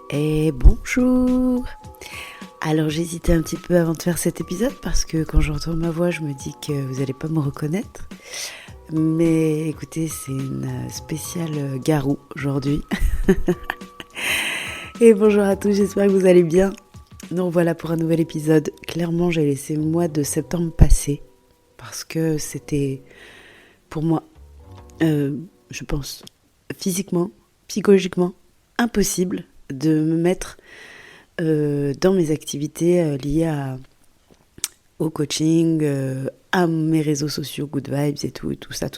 Et bonjour. Alors j'hésitais un petit peu avant de faire cet épisode parce que quand j'entends ma voix je me dis que vous n'allez pas me reconnaître. Mais écoutez, c'est une spéciale Garou aujourd'hui. Et bonjour à tous, j'espère que vous allez bien. Donc voilà pour un nouvel épisode. Clairement j'ai laissé le mois de septembre passer parce que c'était pour moi, je pense, physiquement, psychologiquement, impossible de me mettre dans mes activités liées au coaching, à mes réseaux sociaux, Good Vibes et tout ça.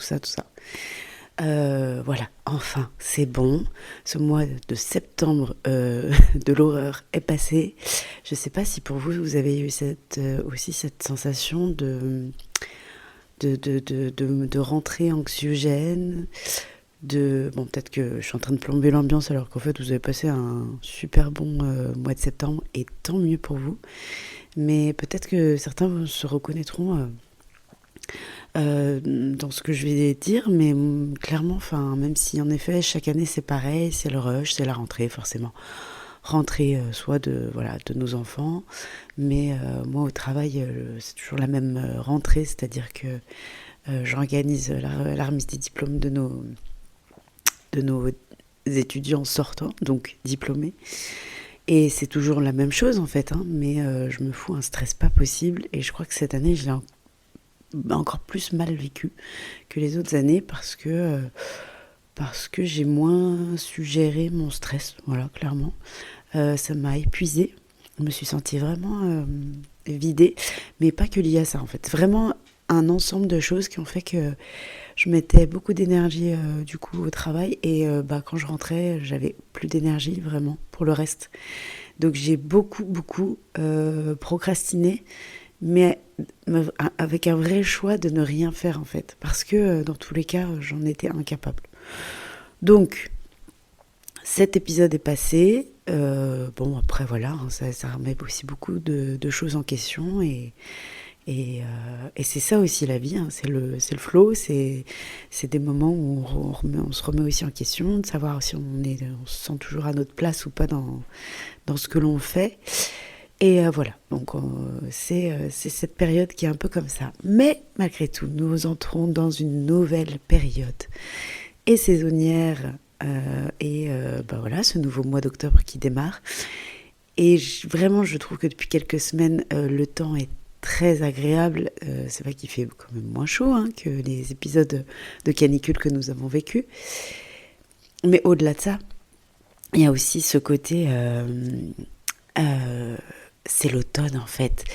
Voilà, enfin, c'est bon. Ce mois de septembre de l'horreur est passé. Je ne sais pas si pour vous, vous avez eu aussi cette sensation de rentrée anxiogène. Bon, peut-être que je suis en train de plomber l'ambiance alors qu'en fait, vous avez passé un super bon mois de septembre et tant mieux pour vous. Mais peut-être que certains se reconnaîtront dans ce que je vais dire, mais clairement, même si en effet chaque année c'est pareil, c'est le rush, c'est la rentrée forcément. Rentrée soit de nos enfants, mais moi au travail c'est toujours la même rentrée, c'est-à-dire que j'organise la remise des diplômes de nos étudiants sortants, donc diplômés. Et c'est toujours la même chose en fait, mais je me fous un stress pas possible et je crois que cette année je l'ai encore plus mal vécu que les autres années parce que j'ai moins su gérer mon stress, voilà, clairement. Ça m'a épuisée, je me suis sentie vraiment vidée, mais pas que liée à ça en fait, vraiment un ensemble de choses qui ont fait que je mettais beaucoup d'énergie du coup au travail et quand je rentrais j'avais plus d'énergie vraiment pour le reste, donc j'ai beaucoup procrastiné, mais avec un vrai choix de ne rien faire en fait, parce que dans tous les cas j'en étais incapable. Donc cet épisode est passé, bon après voilà, ça remet aussi beaucoup de choses en question et c'est ça aussi la vie, c'est le flow, c'est des moments où on se remet aussi en question, de savoir si on se sent toujours à notre place ou pas dans ce que l'on fait. Et voilà, donc c'est cette période qui est un peu comme ça. Mais malgré tout, nous entrons dans une nouvelle période et saisonnière voilà, ce nouveau mois d'octobre qui démarre. Et vraiment, je trouve que depuis quelques semaines, le temps est très agréable. C'est vrai qu'il fait quand même moins chaud que les épisodes de canicule que nous avons vécus. Mais au-delà de ça, il y a aussi ce côté... c'est l'automne en fait.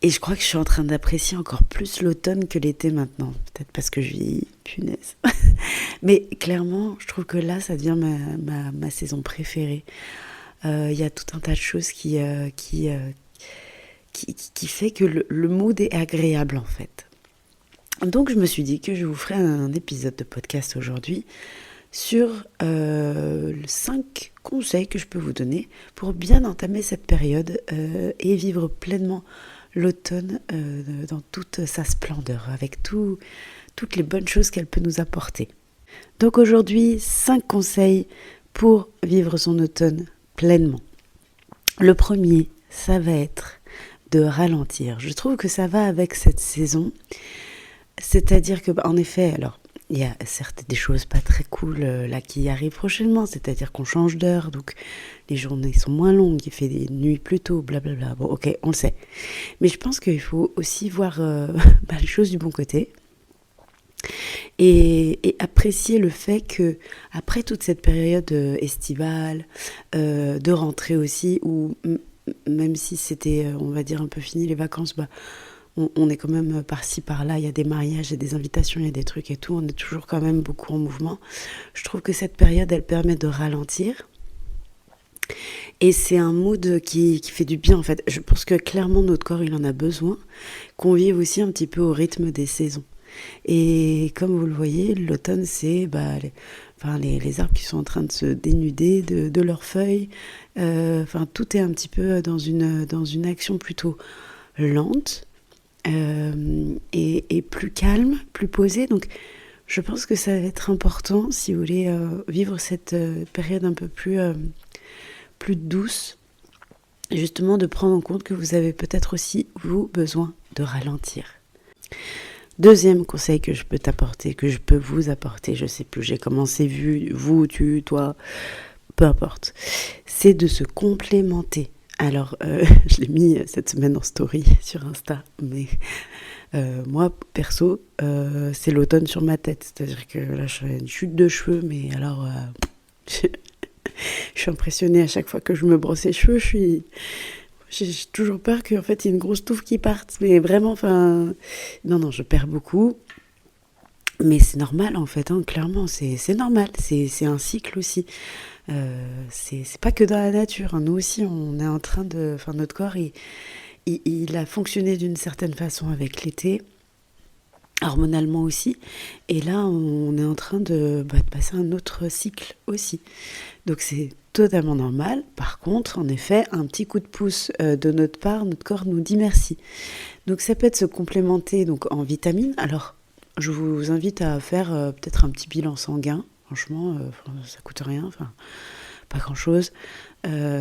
Et je crois que je suis en train d'apprécier encore plus l'automne que l'été maintenant. Peut-être parce que je vis, punaise. Mais clairement, je trouve que là, ça devient ma saison préférée. Il y a tout un tas de choses qui fait que le mood est agréable en fait. Donc je me suis dit que je vous ferai un épisode de podcast aujourd'hui sur 5 conseils que je peux vous donner pour bien entamer cette période et vivre pleinement l'automne dans toute sa splendeur, avec toutes les bonnes choses qu'elle peut nous apporter. Donc aujourd'hui, 5 conseils pour vivre son automne pleinement. Le premier, ça va être de ralentir. Je trouve que ça va avec cette saison. C'est-à-dire que, en effet, alors, il y a certes des choses pas très cool là qui arrivent prochainement, c'est-à-dire qu'on change d'heure, donc les journées sont moins longues, il fait des nuits plus tôt, blablabla. Bon, ok, on le sait. Mais je pense qu'il faut aussi voir les choses du bon côté et apprécier le fait que après toute cette période estivale, de rentrée aussi, où même si c'était, on va dire, un peu fini les vacances, on est quand même par-ci par-là, il y a des mariages, il y a des invitations, il y a des trucs et tout, on est toujours quand même beaucoup en mouvement. Je trouve que cette période, elle permet de ralentir. Et c'est un mood qui fait du bien en fait. Je pense que clairement notre corps il en a besoin, qu'on vive aussi un petit peu au rythme des saisons. Et comme vous le voyez, l'automne c'est les arbres qui sont en train de se dénuder de leurs feuilles. Tout est un petit peu dans une action plutôt lente. Et plus calme, plus posé. Donc je pense que ça va être important si vous voulez vivre cette période un peu plus plus douce, justement de prendre en compte que vous avez peut-être aussi, vous, besoin de ralentir. Deuxième conseil que je peux t'apporter, que je peux vous apporter, je sais plus, j'ai commencé, vous, tu, toi, peu importe, c'est de se complémenter. Alors, je l'ai mis cette semaine en story sur Insta, mais moi, perso, c'est l'automne sur ma tête. C'est-à-dire que là, je fais une chute de cheveux, mais alors, je suis impressionnée à chaque fois que je me brosse les cheveux. J'ai toujours peur qu'en fait, il y ait une grosse touffe qui parte. Mais vraiment, non, je perds beaucoup. Mais c'est normal, en fait, hein, clairement, c'est normal. C'est un cycle aussi. C'est pas que dans la nature, hein. Nous aussi, on est en train de... Enfin, notre corps, il a fonctionné d'une certaine façon avec l'été, hormonalement aussi. Et là, on est en train de passer un autre cycle aussi. Donc, c'est totalement normal. Par contre, en effet, un petit coup de pouce de notre part, notre corps nous dit merci. Donc, ça peut être se complémenter donc, en vitamines. Alors, je vous invite à faire peut-être un petit bilan sanguin. Franchement, ça coûte rien, pas grand-chose.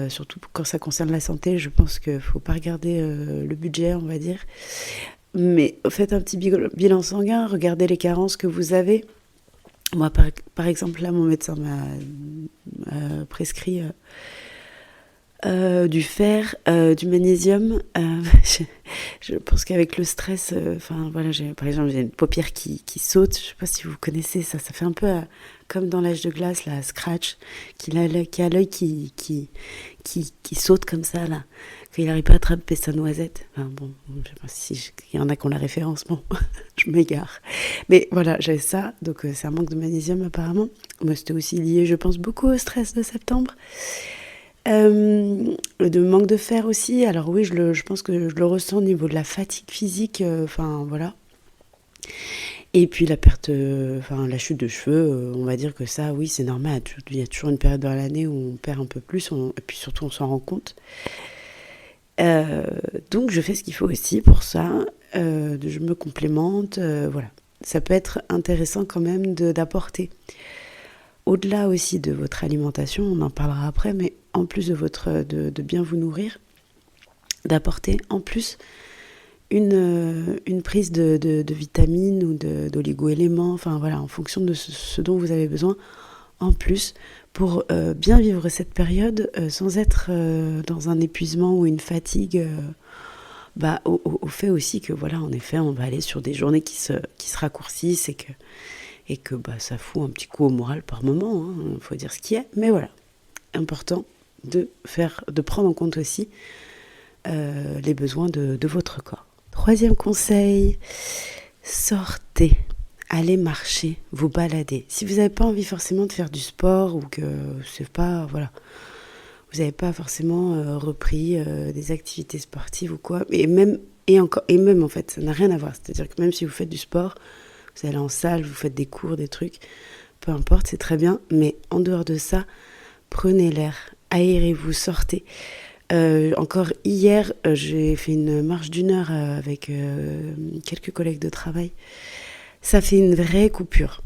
Surtout quand ça concerne la santé, je pense qu'il ne faut pas regarder le budget, on va dire. Mais faites un petit bilan sanguin, regardez les carences que vous avez. Moi, par exemple, là, mon médecin m'a prescrit du fer, du magnésium. Je pense qu'avec le stress, par exemple, j'ai une paupière qui saute. Je ne sais pas si vous connaissez ça. Ça fait un peu comme dans l'âge de glace, là, Scratch, qui a l'œil qui saute comme ça, là. Quand il n'arrive pas à attraper sa noisette. Enfin, bon, je ne sais pas si il y en a qui ont la référence. Bon, je m'égare. Mais voilà, j'avais ça. Donc, c'est un manque de magnésium, apparemment. Moi, c'était aussi lié, je pense, beaucoup au stress de septembre. De manque de fer aussi. Alors oui, je pense que je le ressens au niveau de la fatigue physique. Voilà. Et puis la perte, la chute de cheveux, on va dire que ça, oui, c'est normal. Il y a toujours une période dans l'année où on perd un peu plus, et puis surtout on s'en rend compte. Donc je fais ce qu'il faut aussi pour ça. Je me complémente, voilà. Ça peut être intéressant quand même d'apporter. Au-delà aussi de votre alimentation, on en parlera après, mais en plus de bien vous nourrir, d'apporter en plus une prise de vitamines ou d'oligo-éléments, en fonction de ce dont vous avez besoin, en plus, pour bien vivre cette période sans être dans un épuisement ou une fatigue, au fait aussi que, voilà, en effet, on va aller sur des journées qui se raccourcissent et que ça fout un petit coup au moral par moment, hein, faut dire ce qui est, mais voilà, important de prendre en compte aussi les besoins de votre corps. Troisième conseil, sortez, allez marcher, vous balader. Si vous n'avez pas envie forcément de faire du sport ou que c'est pas, voilà, vous n'avez pas forcément repris des activités sportives ou quoi, et même en fait, ça n'a rien à voir. C'est-à-dire que même si vous faites du sport, vous allez en salle, vous faites des cours, des trucs, peu importe, c'est très bien. Mais en dehors de ça, prenez l'air, aérez-vous, sortez. Encore hier, j'ai fait une marche d'1 heure avec quelques collègues de travail. Ça fait une vraie coupure.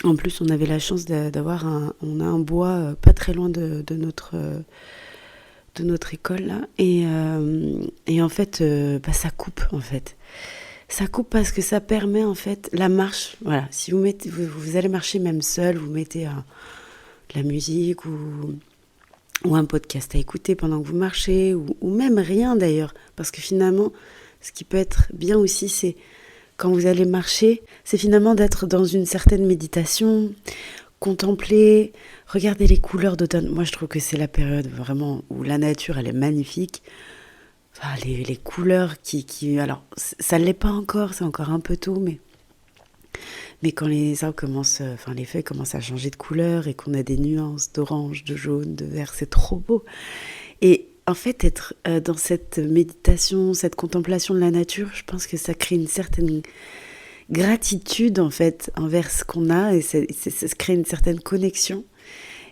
En plus, on avait la chance d'avoir on a un bois pas très loin de notre école là, et en fait, ça coupe en fait. Ça coupe parce que ça permet en fait la marche. Voilà, si vous allez marcher même seul, vous mettez de la musique ou un podcast à écouter pendant que vous marchez, ou même rien d'ailleurs, parce que finalement, ce qui peut être bien aussi, c'est quand vous allez marcher, c'est finalement d'être dans une certaine méditation, contempler, regarder les couleurs d'automne. Moi, je trouve que c'est la période vraiment où la nature, elle est magnifique. Les couleurs alors, ça ne l'est pas encore, c'est encore un peu tôt, mais quand les arbres les feuilles commencent à changer de couleur et qu'on a des nuances d'orange, de jaune, de vert, c'est trop beau. Et en fait, être dans cette méditation, cette contemplation de la nature, je pense que ça crée une certaine gratitude, en fait, envers ce qu'on a, et ça crée une certaine connexion.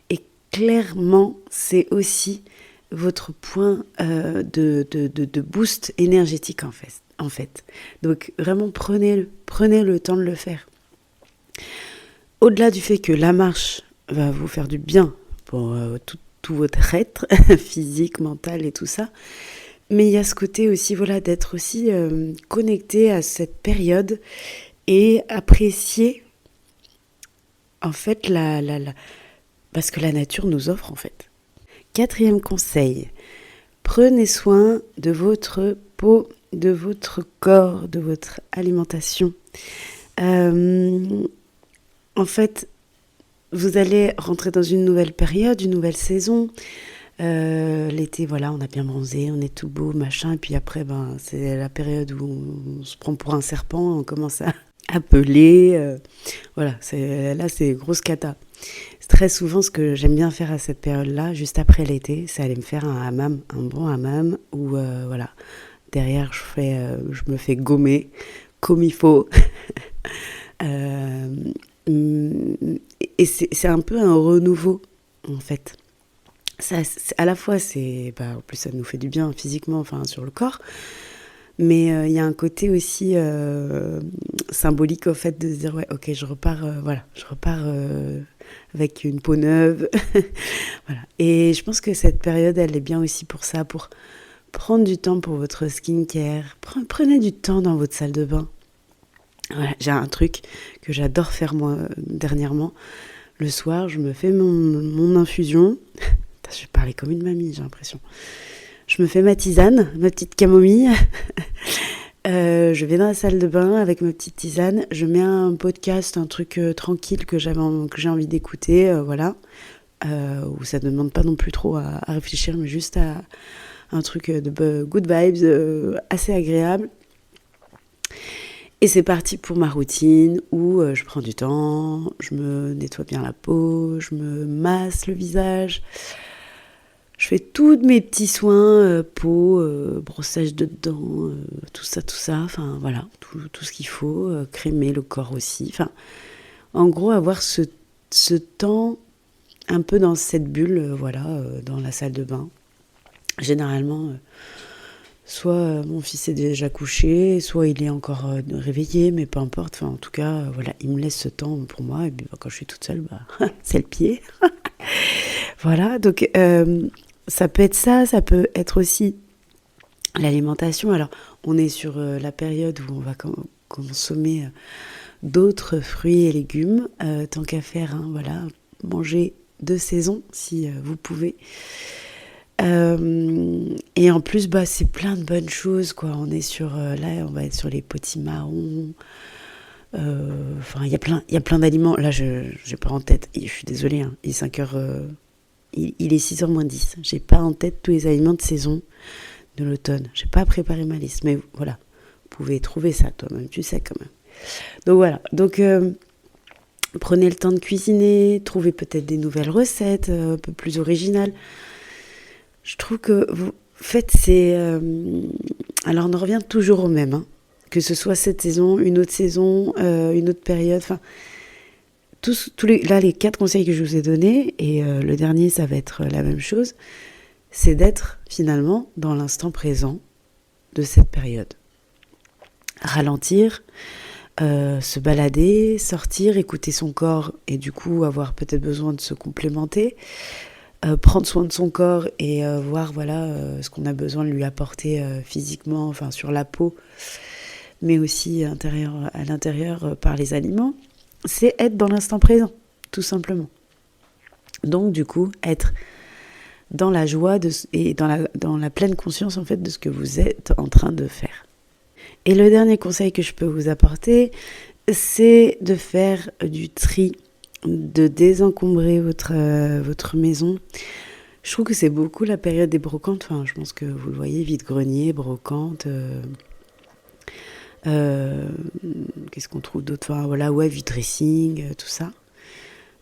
Et clairement, c'est aussi votre point de boost énergétique, en fait. Donc, vraiment, prenez le temps de le faire. Au-delà du fait que la marche va vous faire du bien pour tout votre être, physique, mental et tout ça. Mais il y a ce côté aussi, voilà, d'être aussi connecté à cette période et apprécier, en fait, parce que la nature nous offre, en fait. 4e conseil, prenez soin de votre peau, de votre corps, de votre alimentation. En fait, vous allez rentrer dans une nouvelle période, une nouvelle saison. L'été, voilà, on a bien bronzé, on est tout beau, machin. Et puis après, c'est la période où on se prend pour un serpent, on commence à peler. Voilà, là, c'est grosse cata. Très souvent, ce que j'aime bien faire à cette période-là, juste après l'été, c'est aller me faire un hammam, un bon hammam, où voilà, derrière, je me fais gommer comme il faut. Et c'est un peu un renouveau, en fait. Ça, à la fois, en plus, ça nous fait du bien physiquement, enfin, sur le corps. Mais il y a un côté aussi symbolique au fait de se dire, ouais, ok, je repars avec une peau neuve. Voilà. Et je pense que cette période, elle est bien aussi pour ça, pour prendre du temps pour votre skincare. Prenez du temps dans votre salle de bain. Voilà, j'ai un truc que j'adore faire moi dernièrement. Le soir, je me fais mon infusion. Je vais parler comme une mamie, j'ai l'impression. Je me fais ma tisane, ma petite camomille. Je vais dans la salle de bain avec ma petite tisane. Je mets un podcast, un truc tranquille que j'ai envie d'écouter, voilà. Où ça ne demande pas non plus trop à réfléchir, mais juste à un truc de good vibes, assez agréable. Et c'est parti pour ma routine où je prends du temps, je me nettoie bien la peau, je me masse le visage. Je fais tous mes petits soins, peau, brossage de dents, tout ça, enfin voilà, tout ce qu'il faut, crémer le corps aussi. Enfin, en gros, avoir ce temps un peu dans cette bulle, dans la salle de bain. Généralement, soit mon fils est déjà couché, soit il est encore réveillé, mais peu importe. Enfin, en tout cas, voilà, il me laisse ce temps pour moi. Et puis quand je suis toute seule, c'est le pied. Voilà, donc ça peut être ça peut être aussi l'alimentation. Alors, on est sur la période où on va consommer d'autres fruits et légumes, tant qu'à faire, hein, voilà, manger de saison si vous pouvez. Et en plus, c'est plein de bonnes choses, quoi. On est sur, là, on va être sur les potimarrons. Enfin, il y a plein d'aliments. Là, je n'ai pas en tête. Je suis désolée, hein, il est 5h... Il est 6h moins 10. J'ai pas en tête tous les aliments de saison de l'automne. J'ai pas préparé ma liste, mais voilà. Vous pouvez trouver ça toi-même, tu sais quand même. Donc voilà. Donc prenez le temps de cuisiner, trouvez peut-être des nouvelles recettes un peu plus originales. Je trouve que vous faites alors on en revient toujours au même, hein. Que ce soit cette saison, une autre période, enfin... les 4 conseils que je vous ai donnés, et le dernier, ça va être la même chose, c'est d'être finalement dans l'instant présent de cette période. Ralentir, se balader, sortir, écouter son corps et du coup avoir peut-être besoin de se complémenter, prendre soin de son corps et voir ce qu'on a besoin de lui apporter physiquement, enfin sur la peau, mais aussi à l'intérieur par les aliments. C'est être dans l'instant présent, tout simplement. Donc, du coup, être dans la joie et dans la pleine conscience, en fait, de ce que vous êtes en train de faire. Et le dernier conseil que je peux vous apporter, c'est de faire du tri, de désencombrer votre maison. Je trouve que c'est beaucoup la période des brocantes. Enfin, je pense que vous le voyez, vide-grenier, brocante... qu'est-ce qu'on trouve d'autre, enfin voilà, vide-dressing, tout ça,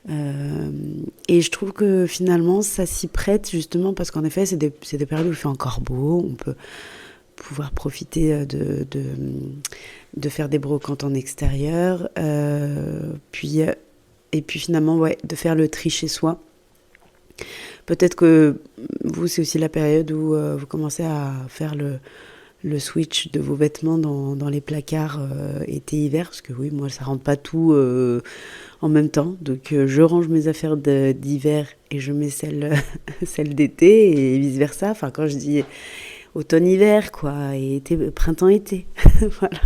et je trouve que finalement ça s'y prête justement parce qu'en effet c'est des périodes où il fait encore beau, on peut pouvoir profiter de faire des brocantes en extérieur, puis finalement de faire le tri chez soi. Peut-être que vous c'est aussi la période où vous commencez à faire le switch de vos vêtements dans les placards été-hiver, parce que oui, moi ça rentre pas tout en même temps, donc je range mes affaires d'hiver et je mets celles d'été et vice versa. Enfin, quand je dis automne-hiver, quoi, et printemps-été, voilà.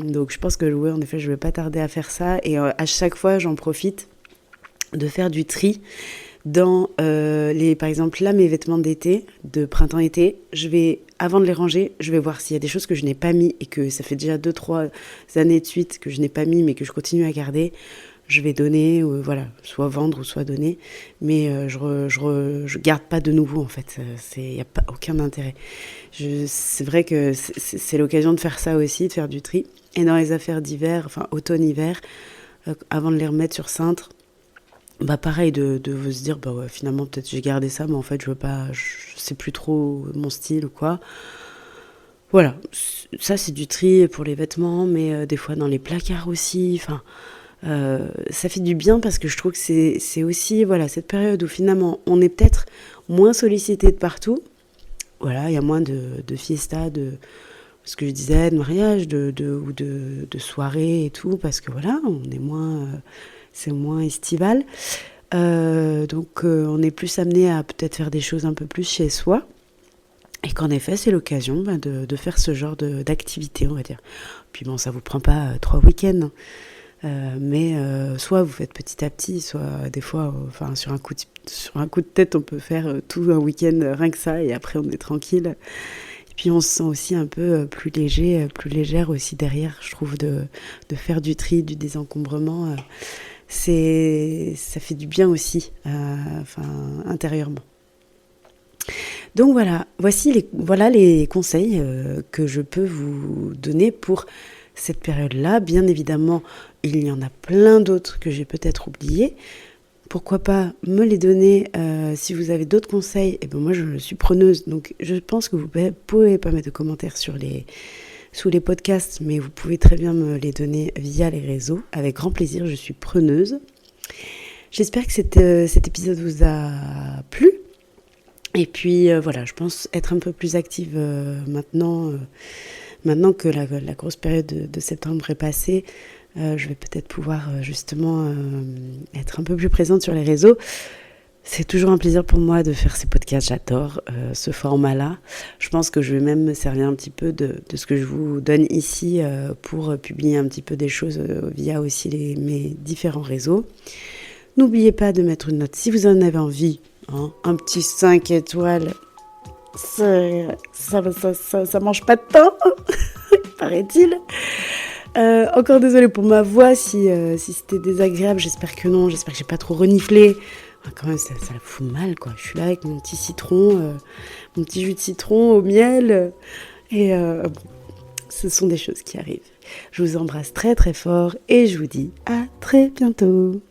Donc je pense que oui, en effet, je vais pas tarder à faire ça, et à chaque fois j'en profite de faire du tri dans par exemple là, mes vêtements d'été, de printemps-été, avant de les ranger, je vais voir s'il y a des choses que je n'ai pas mis et que ça fait déjà 2-3 années de suite que je n'ai pas mis mais que je continue à garder. Je vais donner, voilà, soit vendre ou soit donner, mais je garde pas de nouveau, en fait. Il n'y a pas aucun intérêt. C'est vrai que c'est l'occasion de faire ça aussi, de faire du tri. Et dans les affaires d'hiver, enfin automne-hiver, avant de les remettre sur cintre, bah pareil, de se dire, bah ouais, finalement peut-être j'ai gardé ça, mais en fait je veux pas, c'est plus trop mon style ou quoi. Voilà, ça c'est du tri pour les vêtements, mais des fois dans les placards aussi, enfin, ça fait du bien parce que je trouve que c'est aussi, voilà, cette période où finalement on est peut-être moins sollicité de partout. Voilà, il y a moins de fiesta, de ce que je disais, de mariage, ou de soirées et tout, parce que voilà, on est moins, c'est moins estival. Donc on est plus amené à peut-être faire des choses un peu plus chez soi. Et qu'en effet, c'est l'occasion de faire ce genre d'activité, on va dire. Puis bon, ça vous prend pas 3 week-ends, mais soit vous faites petit à petit, soit des fois, enfin sur un coup de tête, on peut faire tout un week-end rien que ça, et après on est tranquille. Et puis on se sent aussi un peu plus léger, plus légère aussi derrière, je trouve, de faire du tri, du désencombrement. Ça fait du bien aussi, intérieurement. Donc voici les conseils que je peux vous donner pour cette période-là. Bien évidemment, il y en a plein d'autres que j'ai peut-être oubliés. Pourquoi pas me les donner si vous avez d'autres conseils. Et ben moi, je suis preneuse. Donc, je pense que vous pouvez pas mettre de commentaires sous les podcasts, mais vous pouvez très bien me les donner via les réseaux. Avec grand plaisir, je suis preneuse. J'espère que cet épisode vous a plu. Et puis voilà, je pense être un peu plus active maintenant que la grosse période de septembre est passée. Je vais peut-être pouvoir justement être un peu plus présente sur les réseaux. C'est toujours un plaisir pour moi de faire ces podcasts, j'adore ce format-là. Je pense que je vais même me servir un petit peu de ce que je vous donne ici pour publier un petit peu des choses via aussi mes différents réseaux. N'oubliez pas de mettre une note si vous en avez envie. Un petit 5 étoiles, ça mange pas de temps, paraît-il. Encore désolée pour ma voix si c'était désagréable, j'espère que non, j'espère que j'ai pas trop reniflé. Quand même, ça fout mal, quoi. Je suis là avec mon petit citron, mon petit jus de citron au miel, et ce sont des choses qui arrivent. Je vous embrasse très très fort et je vous dis à très bientôt.